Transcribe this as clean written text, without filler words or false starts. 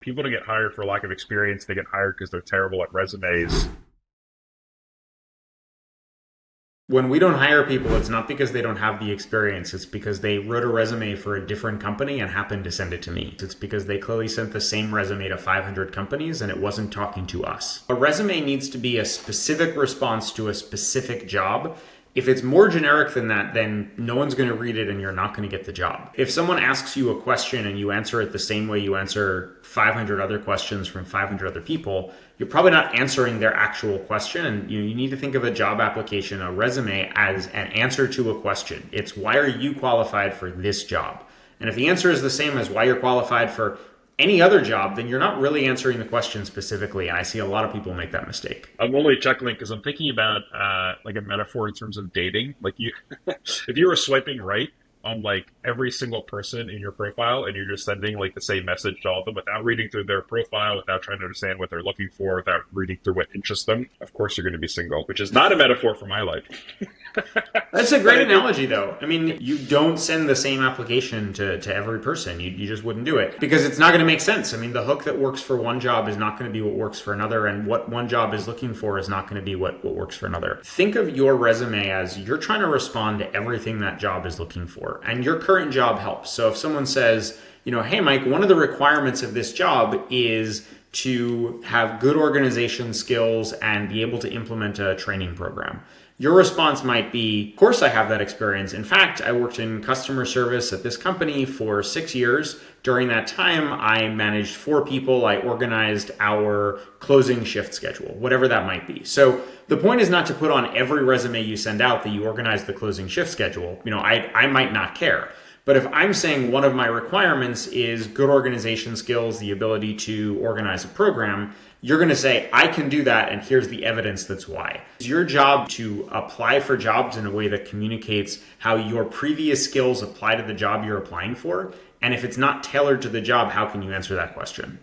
People don't get hired for lack of experience. They get hired because they're terrible at resumes. When we don't hire people, it's not because they don't have the experience. It's because they wrote a resume for a different company and happened to send it to me. It's because they clearly sent the same resume to 500 companies and it wasn't talking to us. A resume needs to be a specific response to a specific job. If it's more generic than that, then no one's going to read it and you're not going to get the job. If someone asks you a question and you answer it the same way you answer 500 other questions from 500 other people, you're probably not answering their actual question. And you need to think of a job application, a resume, as an answer to a question. It's why are you qualified for this job? And if the answer is the same as why you're qualified for any other job, then you're not really answering the question specifically. And I see a lot of people make that mistake. I'm only chuckling because I'm thinking about like a metaphor in terms of dating. Like you, if you were swiping right on like every single person in your profile and you're just sending like the same message to all of them without reading through their profile, without trying to understand what they're looking for, without reading through what interests them, of course you're going to be single, which is not a metaphor for my life. That's a great analogy, though. I mean, you don't send the same application to every person. You just wouldn't do it because it's not going to make sense. I mean, the hook that works for one job is not going to be what works for another, and what one job is looking for is not going to be what works for another. Think of your resume as you're trying to respond to everything that job is looking for, and your current job helps. So if someone says, hey, Mike, one of the requirements of this job is to have good organization skills and be able to implement a training program. Your response might be, of course I have that experience. In fact, I worked in customer service at this company for 6 years. During that time, I managed 4 people. I organized our closing shift schedule, whatever that might be. So the point is not to put on every resume you send out that you organize the closing shift schedule. I might not care. But if I'm saying one of my requirements is good organization skills, the ability to organize a program, you're going to say, I can do that, and here's the evidence that's why. It's your job to apply for jobs in a way that communicates how your previous skills apply to the job you're applying for. And if it's not tailored to the job, how can you answer that question?